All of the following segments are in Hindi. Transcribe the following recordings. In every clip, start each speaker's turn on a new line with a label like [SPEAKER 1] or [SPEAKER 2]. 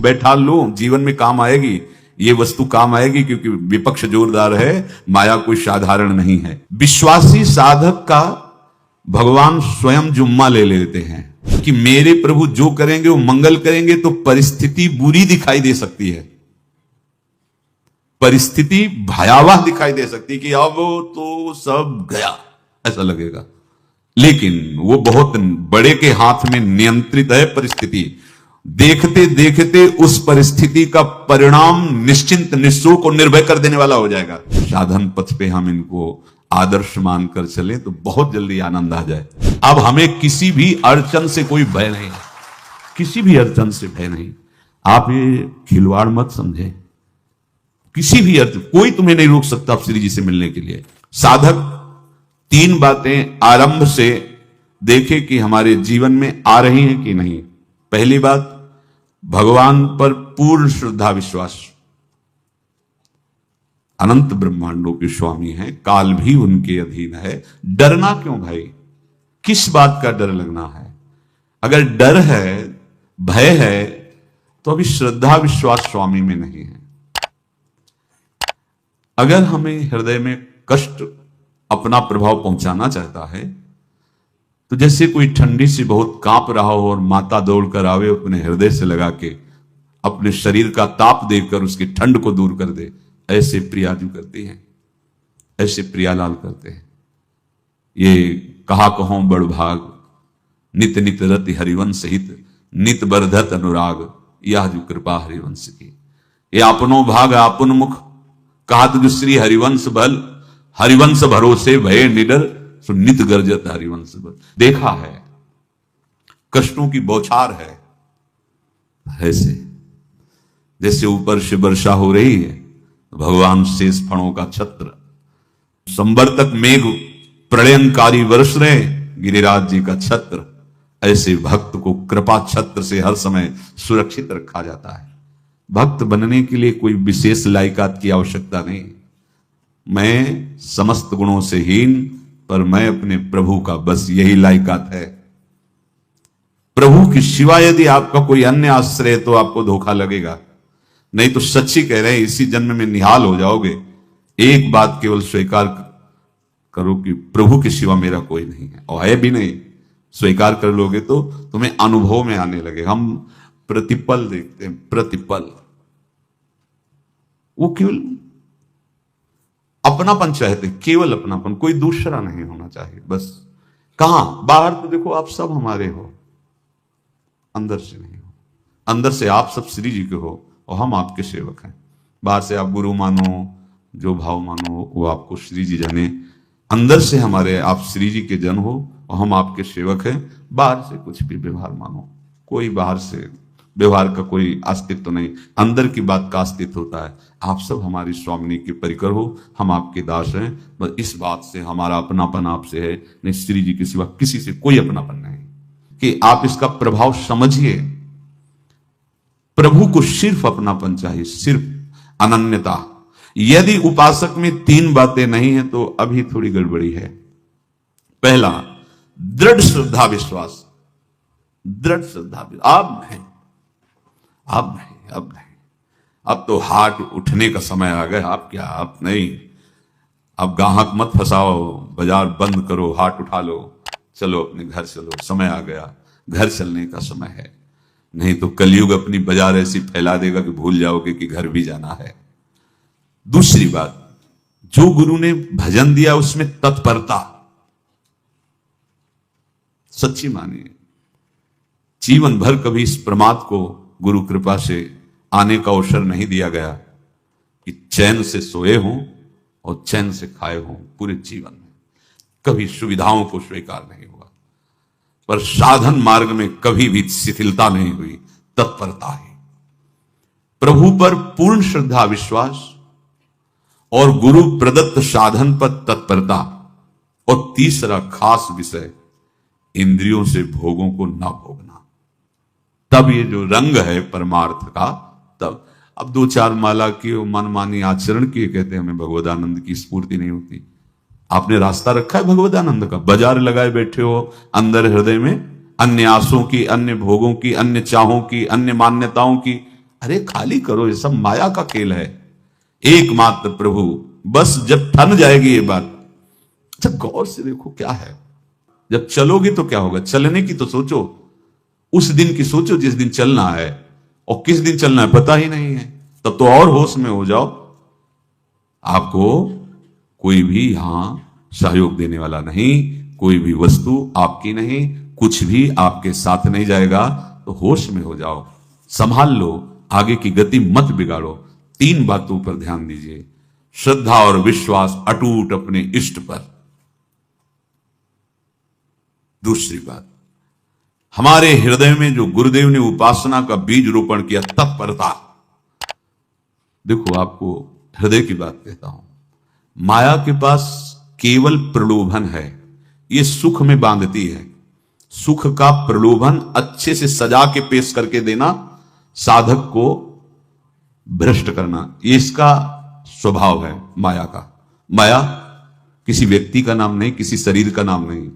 [SPEAKER 1] बैठा लो, जीवन में काम आएगी, ये वस्तु काम आएगी, क्योंकि विपक्ष जोरदार है, माया कोई साधारण नहीं है। विश्वासी साधक का भगवान स्वयं जुम्मा ले लेते हैं कि मेरे प्रभु जो करेंगे वो मंगल करेंगे। तो परिस्थिति बुरी दिखाई दे सकती है, परिस्थिति भयावह दिखाई दे सकती है कि अब तो सब गया ऐसा लगेगा, लेकिन वो बहुत बड़े के हाथ में नियंत्रित है परिस्थिति। देखते देखते उस परिस्थिति का परिणाम निश्चिंत निःशोक और निर्भय कर देने वाला हो जाएगा। साधन पथ पे हम इनको आदर्श मानकर चले तो बहुत जल्दी आनंद आ जाए। अब हमें किसी भी अड़चन से कोई भय नहीं, किसी भी अड़चन से भय नहीं। आप ये खिलवाड़ मत समझे, किसी भी अड़चन कोई तुम्हें नहीं रोक सकता आप श्री जी से मिलने के लिए। साधक 3 बातें आरंभ से देखे कि हमारे जीवन में आ रही हैं कि नहीं। पहली बात, भगवान पर पूर्ण श्रद्धा विश्वास। अनंत ब्रह्मांडों के स्वामी हैं, काल भी उनके अधीन है। डरना क्यों भाई, किस बात का डर लगना है? अगर डर है, भय है, तो अभी श्रद्धा विश्वास स्वामी में नहीं है। अगर हमें हृदय में कष्ट अपना प्रभाव पहुंचाना चाहता है, तो जैसे कोई ठंडी से बहुत कांप रहा हो और माता दौड़कर आवे, अपने हृदय से लगा के अपने शरीर का ताप देकर उसकी ठंड को दूर कर दे, ऐसे प्रियाजू करते हैं, ऐसे प्रियालाल करते हैं। ये कहा कहों बड़ भाग, नित नित रति हरिवंश हित, नित बरधत अनुराग, यह जो कृपा हरिवंश की। ये अपनो भाग आपन मुख, कहत जो श्री हरिवंश बल, हरिवंश भरोसे भय निडर, सो नित गर्जत हरिवंश बल। देखा है, कष्टों की बौछार है, ऐसे जैसे ऊपर से वर्षा हो रही है, भगवान शेष फणों का छत्र, संवर्तक मेघ प्रलयंकारी वर्ष रहे, गिरिराज जी का छत्र। ऐसे भक्त को कृपा छत्र से हर समय सुरक्षित रखा जाता है। भक्त बनने के लिए कोई विशेष लायकात की आवश्यकता नहीं। मैं समस्त गुणों से हीन, पर मैं अपने प्रभु का, बस यही लायकात है। प्रभु के सिवा यदि आपका कोई अन्य आश्रय तो आपको धोखा लगेगा। नहीं तो सच्ची कह रहे हैं, इसी जन्म में निहाल हो जाओगे। एक बात केवल स्वीकार करो कि प्रभु के सिवा मेरा कोई नहीं है, और है भी नहीं। स्वीकार कर लोगे तो तुम्हें अनुभव में आने लगे। हम प्रतिपल देखते हैं, प्रतिपल, वो केवल अपनापन चाहते, केवल अपनापन, कोई दूसरा नहीं होना चाहिए बस। कहां बाहर तो देखो आप सब हमारे हो, अंदर से नहीं हो। अंदर से आप सब श्री जी के हो और हम आपके सेवक हैं। बाहर से आप गुरु मानो, जो भाव मानो, वो आपको श्री जी जाने। अंदर से हमारे आप श्री जी के जन हो और हम आपके सेवक हैं। बाहर से कुछ भी व्यवहार मानो, कोई बाहर से व्यवहार का कोई अस्तित्व नहीं, अंदर की बात का अस्तित्व होता है। आप सब हमारी स्वामिनी के परिकर हो, हम आपके दास हैं। बस इस बात से हमारा अपनापन आपसे है, नहीं श्री जी के सिवा किसी से कोई अपनापन नहीं। कि आप इसका प्रभाव समझिए। प्रभु को सिर्फ अपनापन चाहिए, सिर्फ अनन्यता। यदि उपासक में 3 बातें नहीं है तो अभी थोड़ी गड़बड़ी है। पहला, दृढ़ श्रद्धा विश्वास। दृढ़ श्रद्धा, अब नहीं, अब नहीं, अब नहीं, अब तो हाथ उठने का समय आ गया। आप क्या, आप नहीं, अब गाहक मत फंसाओ, बाजार बंद करो, हाथ उठा लो, चलो अपने घर चलो, समय आ गया, घर चलने का समय है। नहीं तो कलयुग अपनी बाजार ऐसी फैला देगा कि भूल जाओगे कि घर भी जाना है। दूसरी बात, जो गुरु ने भजन दिया उसमें तत्परता, सच्ची मानिए। जीवन भर कभी इस प्रमाद को गुरु कृपा से आने का अवसर नहीं दिया गया कि चैन से सोए हों और चैन से खाए हों। पूरे जीवन में कभी सुविधाओं को स्वीकार नहीं हुआ, पर साधन मार्ग में कभी भी शिथिलता नहीं हुई, तत्परता ही। प्रभु पर पूर्ण श्रद्धा विश्वास और गुरु प्रदत्त साधन पर तत्परता। और तीसरा खास विषय, इंद्रियों से भोगों को ना भोगना। तब ये जो रंग है परमार्थ का, तब अब 2-4 माला की मनमानी आचरण किए कहते हैं हमें भगवदानंद की स्फूर्ति नहीं होती। आपने रास्ता रखा है भगवदानंद का, बाजार लगाए बैठे हो अंदर हृदय में, अन्य आसों की, अन्य भोगों की, अन्य चाहों की, अन्य मान्यताओं की, अरे खाली करो, ये सब माया का खेल है। एकमात्र प्रभु, बस जब ठन जाएगी ये बात। अच्छा गौर से देखो क्या है, जब चलोगी तो क्या होगा, चलने की तो सोचो, उस दिन की सोचो जिस दिन चलना है, और किस दिन चलना है पता ही नहीं है, तब तो और होश में हो जाओ। आपको कोई भी यहां सहयोग देने वाला नहीं, कोई भी वस्तु आपकी नहीं, कुछ भी आपके साथ नहीं जाएगा। तो होश में हो जाओ, संभाल लो, आगे की गति मत बिगाड़ो। 3 बातों पर ध्यान दीजिए, श्रद्धा और विश्वास अटूट अपने इष्ट पर। दूसरी बात, हमारे हृदय में जो गुरुदेव ने उपासना का बीज रोपण किया, तत्परता। देखो आपको हृदय की बात कहता हूं, माया के पास केवल प्रलोभन है, ये सुख में बांधती है। सुख का प्रलोभन अच्छे से सजा के पेश करके देना, साधक को भ्रष्ट करना, ये इसका स्वभाव है माया का। माया किसी व्यक्ति का नाम नहीं, किसी शरीर का नाम नहीं।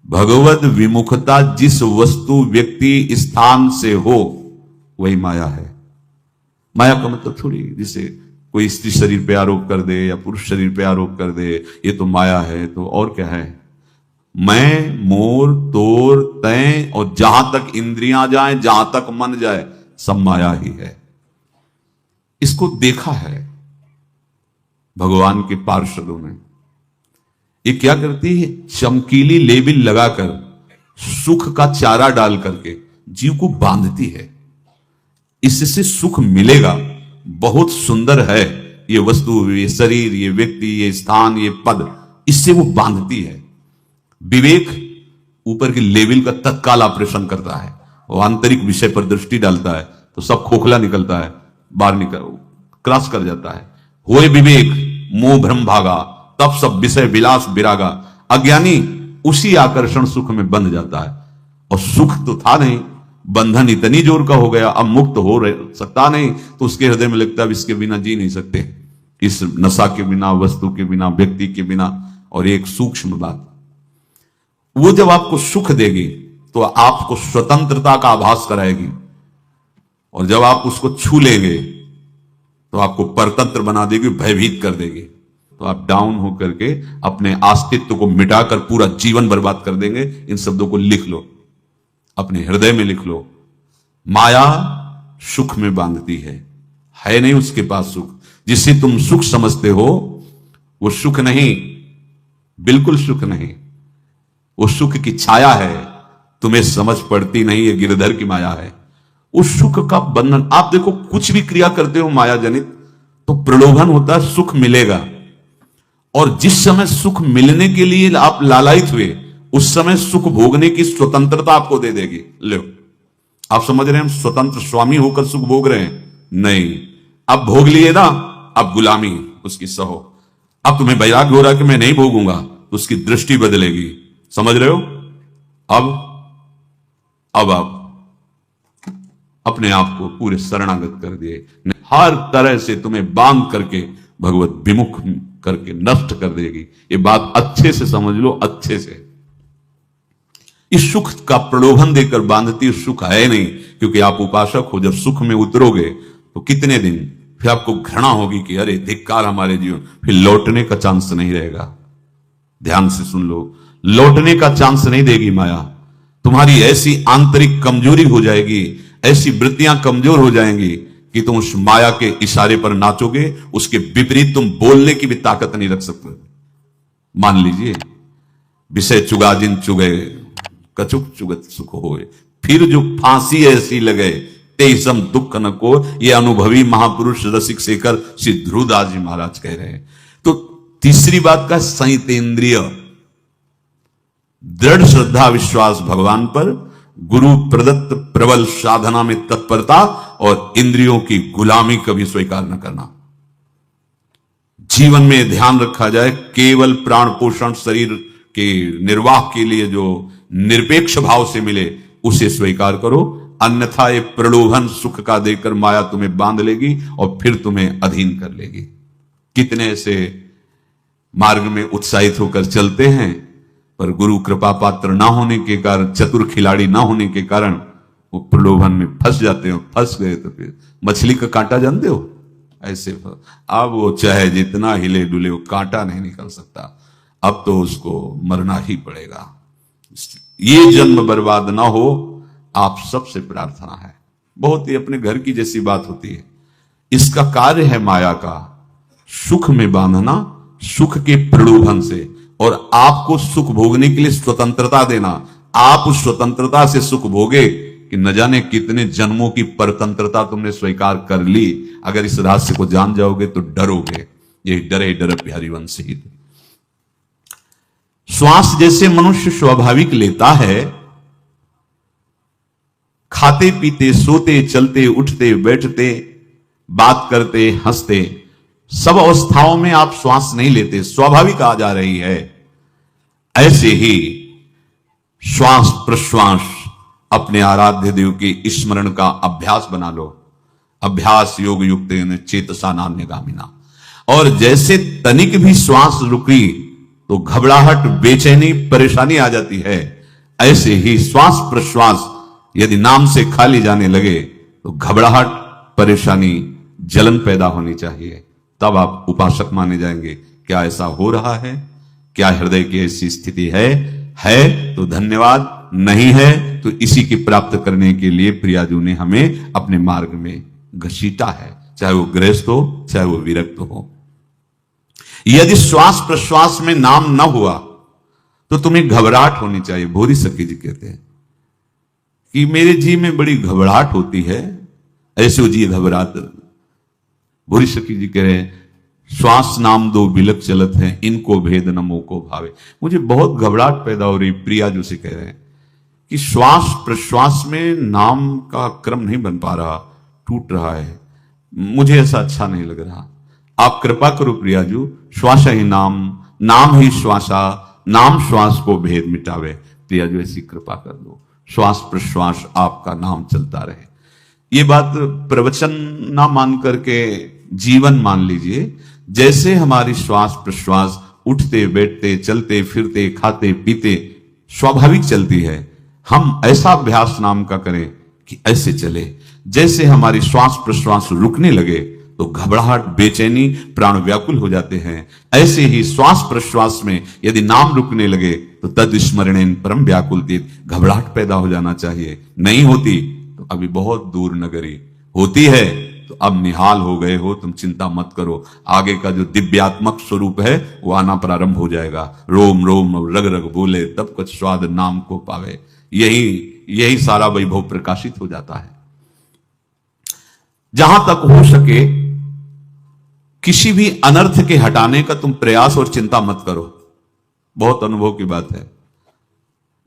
[SPEAKER 1] भगवत विमुखता जिस वस्तु व्यक्ति स्थान से हो वही माया है। माया का मतलब थोड़ी जिसे कोई स्त्री शरीर पे आरोप कर दे या पुरुष शरीर पे आरोप कर दे ये तो माया है, तो और क्या है। मैं, मोर, तोर, तय और जहां तक इंद्रियां जाएं, जहां तक मन जाए, सब माया ही है। इसको देखा है भगवान के पार्षदों ने। ये क्या करती है, चमकीली लेबिल लगाकर, सुख का चारा डाल करके जीव को बांधती है। इससे सुख मिलेगा, बहुत सुंदर है ये वस्तु, ये शरीर, ये व्यक्ति, ये स्थान, ये पद, इससे वो बांधती है। विवेक ऊपर के लेवल का तत्काल ऑपरेशन करता है, वो आंतरिक विषय पर दृष्टि डालता है तो सब खोखला निकलता है, बाहर निकल क्रॉस कर जाता है। होए विवेक मोह भ्रम भागा, तब सब विषय विलास विरागा। अज्ञानी उसी आकर्षण सुख में बंध जाता है, और सुख तो था नहीं, बंधन इतनी जोर का हो गया, अब मुक्त हो सकता नहीं, तो उसके हृदय में लगता है इसके बिना जी नहीं सकते, इस नशा के बिना, वस्तु के बिना, व्यक्ति के बिना। और एक सूक्ष्म बात, वो जब आपको सुख देगी तो आपको स्वतंत्रता का आभास कराएगी, और जब आप उसको छू लेंगे तो आपको परतंत्र बना देगी, भयभीत कर देगी। तो आप डाउन होकर के अपने अस्तित्व को मिटाकर पूरा जीवन बर्बाद कर देंगे। इन शब्दों को लिख लो, अपने हृदय में लिख लो। माया सुख में बांधती है नहीं उसके पास सुख। जिसे तुम सुख समझते हो वो सुख नहीं, बिल्कुल सुख नहीं, वो सुख की छाया है, तुम्हें समझ पड़ती नहीं, ये गिरधर की माया है। उस सुख का बंधन, आप देखो कुछ भी क्रिया करते हो माया जनित तो प्रलोभन होता है, सुख मिलेगा। और जिस समय सुख मिलने के लिए आप लालायित हुए, उस समय सुख भोगने की स्वतंत्रता आपको दे देगी। लो, आप समझ रहे हैं हम स्वतंत्र स्वामी होकर सुख भोग रहे हैं? नहीं, अब भोग लिए ना, अब गुलामी उसकी सहो। अब तुम्हें वैराग्य हो रहा कि मैं नहीं भोगूंगा, तो उसकी दृष्टि बदलेगी। समझ रहे हो? अब आप अपने आप को पूरे शरणागत कर दिए, हर तरह से तुम्हें बांध करके भगवत विमुख करके नष्ट कर देगी। ये बात अच्छे से समझ लो, अच्छे से। इस सुख का प्रलोभन देकर बांधती सुख है नहीं, क्योंकि आप उपासक हो। जब सुख में उतरोगे तो कितने दिन फिर आपको घृणा होगी कि अरे धिक्कार हमारे जीवन, फिर लौटने का चांस नहीं रहेगा। ध्यान से सुन लो, लौटने का चांस नहीं देगी माया। तुम्हारी ऐसी आंतरिक कमजोरी हो जाएगी, ऐसी वृत्तियां कमजोर हो जाएंगी कि तुम उस माया के इशारे पर नाचोगे, उसके विपरीत तुम बोलने की भी ताकत नहीं रख सकते। मान लीजिए, विषय चुगा जिन चुगे, कछुक चुगत सुख होए, फिर जो फांसी ऐसी लगे तेसम दुख न को। ये अनुभवी महापुरुष रसिक शेखर श्री ध्रुवदास जी महाराज कह रहे हैं। तो तीसरी बात का संयतेंद्रिय, दृढ़ श्रद्धा विश्वास भगवान पर, गुरु प्रदत्त प्रबल साधना में तत्परता, और इंद्रियों की गुलामी कभी स्वीकार न करना। जीवन में ध्यान रखा जाए, केवल प्राण पोषण शरीर के निर्वाह के लिए जो निरपेक्ष भाव से मिले उसे स्वीकार करो, अन्यथा ये प्रलोभन सुख का देकर माया तुम्हें बांध लेगी और फिर तुम्हें अधीन कर लेगी। कितने से मार्ग में उत्साहित होकर चलते हैं, पर गुरु कृपा पात्र ना होने के कारण, चतुर खिलाड़ी ना होने के कारण वो प्रलोभन में फंस जाते हो, फंस गए तो फिर मछली का कांटा जानते हो, ऐसे अब वो चाहे जितना हिले डुले वो कांटा नहीं निकल सकता, अब तो उसको मरना ही पड़ेगा। ये जन्म बर्बाद ना हो, आप सबसे प्रार्थना है। बहुत ही अपने घर की जैसी बात होती है। इसका कार्य है माया का सुख में बांधना, सुख के प्रलोभन से, और आपको सुख भोगने के लिए स्वतंत्रता देना। आप उस स्वतंत्रता से सुख भोगे कि न जाने कितने जन्मों की परतंत्रता तुमने स्वीकार कर ली। अगर इस रहस्य को जान जाओगे तो डरोगे। ये डरे डर हरिवंश ही। श्वास जैसे मनुष्य स्वाभाविक लेता है, खाते पीते सोते चलते उठते बैठते बात करते हंसते, सब अवस्थाओं में आप श्वास नहीं लेते, स्वाभाविक आ जा रही है। ऐसे ही श्वास प्रश्वास अपने आराध्य देव के स्मरण का अभ्यास बना लो। अभ्यास योग युक्त चेतसा नान्यगामिना। और जैसे तनिक भी श्वास रुकी तो घबराहट, बेचैनी, परेशानी आ जाती है, ऐसे ही श्वास प्रश्वास यदि नाम से खाली जाने लगे तो घबराहट, परेशानी, जलन पैदा होनी चाहिए। तब आप उपासक माने जाएंगे। क्या ऐसा हो रहा है? क्या हृदय की ऐसी स्थिति है तो धन्यवाद, नहीं है तो इसी की प्राप्त करने के लिए प्रियाजू ने हमें अपने मार्ग में घसीटा है, चाहे वो गृहस्थ हो चाहे वो विरक्त हो। यदि श्वास प्रश्वास में नाम न हुआ तो तुम्हें घबराहट होनी चाहिए। भोरी सखी जी कहते हैं कि मेरे जी में बड़ी घबराहट होती है, ऐसे जी घबरात। भोरी सखी जी कह रहे हैं श्वास नाम दो बिलक चलत है, इनको भेद न मोको भावे। मुझे बहुत घबराहट पैदा हो रही। प्रिया जो से कह रहे हैं कि श्वास प्रश्वास में नाम का क्रम नहीं बन पा रहा, टूट रहा है, मुझे ऐसा अच्छा नहीं लग रहा। आप कृपा करो प्रियाजू, श्वास ही नाम, नाम ही श्वासा, नाम श्वास को भेद मिटावे। प्रियाजू ऐसी कृपा कर दो, श्वास प्रश्वास आपका नाम चलता रहे। ये बात प्रवचन ना मान करके जीवन मान लीजिए। जैसे हमारी श्वास प्रश्वास उठते बैठते चलते फिरते खाते पीते स्वाभाविक चलती है, हम ऐसा अभ्यास नाम का करें कि ऐसे चले। जैसे हमारी श्वास प्रश्वास रुकने लगे तो घबराहट, बेचैनी, प्राण व्याकुल हो जाते हैं। ऐसे ही श्वास प्रश्वास में यदि नाम रुकने लगे तो तद स्मरणेन परम व्याकुलतीत, घबराहट पैदा हो जाना चाहिए। नहीं होती तो अभी बहुत दूर नगरी, होती है तो अब निहाल हो गए हो, तुम चिंता मत करो। आगे का जो दिव्यात्मक स्वरूप है वो आना प्रारंभ हो जाएगा। रोम रोम रग रग बोले तब कुछ स्वाद नाम को पावे। यही सारा वैभव प्रकाशित हो जाता है। जहां तक हो सके किसी भी अनर्थ के हटाने का तुम प्रयास और चिंता मत करो। बहुत अनुभव की बात है।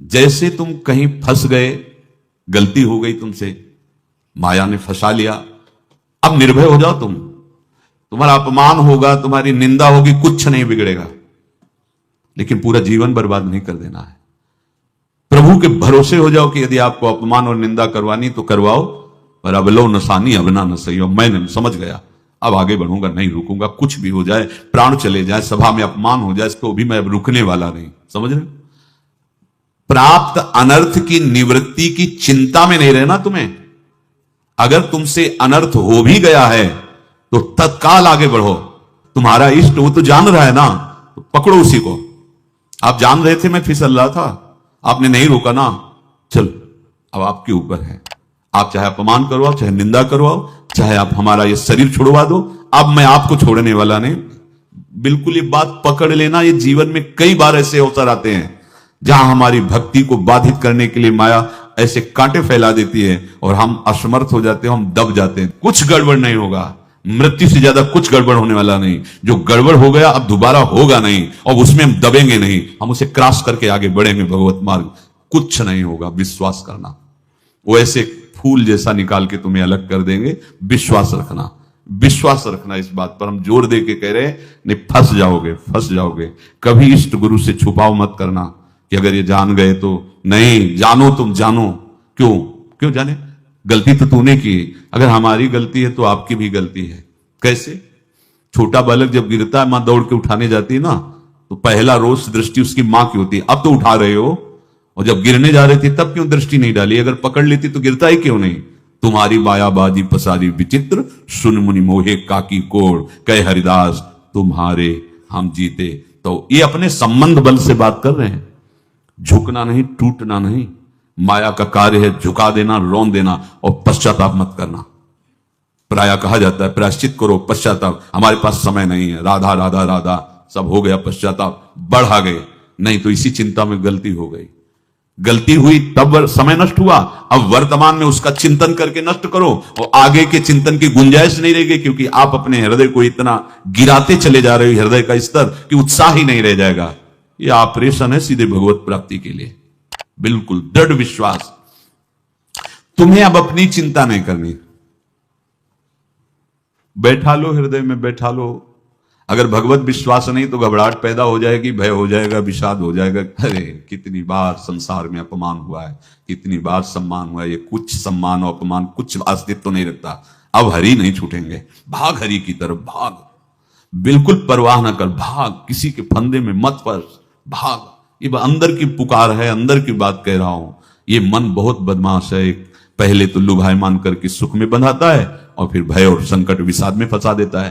[SPEAKER 1] जैसे तुम कहीं फंस गए, गलती हो गई तुमसे, माया ने फंसा लिया, अब निर्भय हो जाओ। तुम्हारा अपमान होगा, तुम्हारी निंदा होगी, कुछ नहीं बिगड़ेगा, लेकिन पूरा जीवन बर्बाद नहीं कर देना है। प्रभु के भरोसे हो जाओ कि यदि आपको अपमान और निंदा करवानी तो करवाओ, पर अब लो नसानी अब ना सही हो। मैं समझ गया, अब आगे बढ़ूंगा, नहीं रुकूंगा, कुछ भी हो जाए, प्राण चले जाए, सभा में अपमान हो जाए, तो भी मैं अब रुकने वाला नहीं। समझ रहे? प्राप्त अनर्थ की निवृत्ति की चिंता में नहीं रहना तुम्हें। अगर तुमसे अनर्थ हो भी गया है तो तत्काल आगे बढ़ो। तुम्हारा इष्ट वो तो जान रहा है ना, तो पकड़ो उसी को। आप जान रहे थे मैं फिसल रहा था, आपने नहीं रोका ना, चल अब आपके ऊपर है। आप चाहे अपमान करवाओ, चाहे निंदा करवाओ, चाहे आप हमारा ये शरीर छुड़वा दो, अब मैं आपको छोड़ने वाला नहीं। बिल्कुल ये बात पकड़ लेना। ये जीवन में कई बार ऐसे अवसर आते हैं जहां हमारी भक्ति को बाधित करने के लिए माया ऐसे कांटे फैला देती है और हम असमर्थ हो जाते हैं, हम दब जाते हैं। कुछ गड़बड़ नहीं होगा, मृत्यु से ज्यादा कुछ गड़बड़ होने वाला नहीं। जो गड़बड़ हो गया अब दोबारा होगा नहीं, और उसमें हम दबेंगे नहीं, हम उसे क्रॉस करके आगे बढ़ेंगे भगवत मार्ग। कुछ नहीं होगा, विश्वास करना। वो ऐसे फूल जैसा निकाल के तुम्हें अलग कर देंगे। विश्वास रखना, विश्वास रखना। इस बात पर हम जोर दे के कह रहे हैं, नहीं फंस जाओगे, फंस जाओगे। कभी इष्ट गुरु से छुपाव मत करना कि अगर ये जान गए तो। नहीं, जानो, तुम जानो। क्यों जाने? गलती तो तूने की। अगर हमारी गलती है तो आपकी भी गलती है। कैसे? छोटा बालक जब गिरता है, मां दौड़ के उठाने जाती है ना, तो पहला रोष दृष्टि उसकी मां की होती है। अब तो उठा रहे हो, और जब गिरने जा रही थी तब क्यों दृष्टि नहीं डाली? अगर पकड़ लेती तो गिरता ही क्यों नहीं? तुम्हारी बायाबाजी पसारी विचित्र, सुन मुनि मोहे काकी कोड़, कहे हरिदास तुम्हारे हम जीते। तो ये अपने संबंध बल से बात कर रहे हैं। झुकना नहीं, टूटना नहीं। माया का कार्य है झुका देना, रौन देना और पश्चाताप मत करना। प्राय कहा जाता है प्रायश्चित करो, पश्चाताप। हमारे पास समय नहीं है, राधा राधा राधा सब हो गया, पश्चाताप बढ़ा गए। नहीं तो इसी चिंता में गलती हो गई, गलती हुई तब समय नष्ट हुआ। अब वर्तमान में उसका चिंतन करके नष्ट करो और आगे के चिंतन की गुंजाइश नहीं रहेगी, क्योंकि आप अपने हृदय को इतना गिराते चले जा रहे हो, हृदय का स्तर, कि उत्साह ही नहीं रह जाएगा। ये ऑपरेशन है सीधे भगवत प्राप्ति के लिए। बिल्कुल दृढ़ विश्वास। तुम्हें अब अपनी चिंता नहीं करनी, बैठा लो हृदय में, बैठा लो। अगर भगवत विश्वास नहीं तो घबराहट पैदा हो जाएगी, भय हो जाएगा, विषाद हो जाएगा। अरे कितनी बार संसार में अपमान हुआ है, कितनी बार सम्मान हुआ है। ये कुछ सम्मान और अपमान कुछ अस्तित्व तो नहीं रखता। अब हरि नहीं छूटेंगे, भाग हरि की तरफ, भाग। बिल्कुल परवाह न कर, भाग। किसी के फंदे में मत फंस, भाग। ये अंदर की पुकार है, अंदर की बात कह रहा हूं। ये मन बहुत बदमाश है। पहले तो लुभायमान करके सुख में बंधाता है और फिर भय और संकट विषाद में फंसा देता है।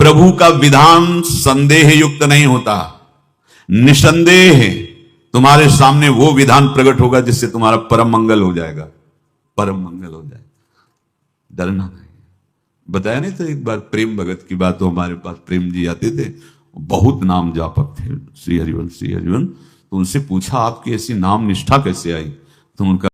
[SPEAKER 1] प्रभु का विधान संदेह युक्त नहीं होता, निसंदेह तुम्हारे सामने वो विधान प्रकट होगा जिससे तुम्हारा परम मंगल हो जाएगा, परम मंगल हो जाएगा। डरना नहीं। बताया नहीं तो एक बार प्रेम भगत की बात, तो हमारे पास प्रेम जी आते थे, बहुत नाम जापक थे, श्री हरिवंश श्री हरिवंश। तो उनसे पूछा आपकी ऐसी नाम निष्ठा कैसे आई? तो उनका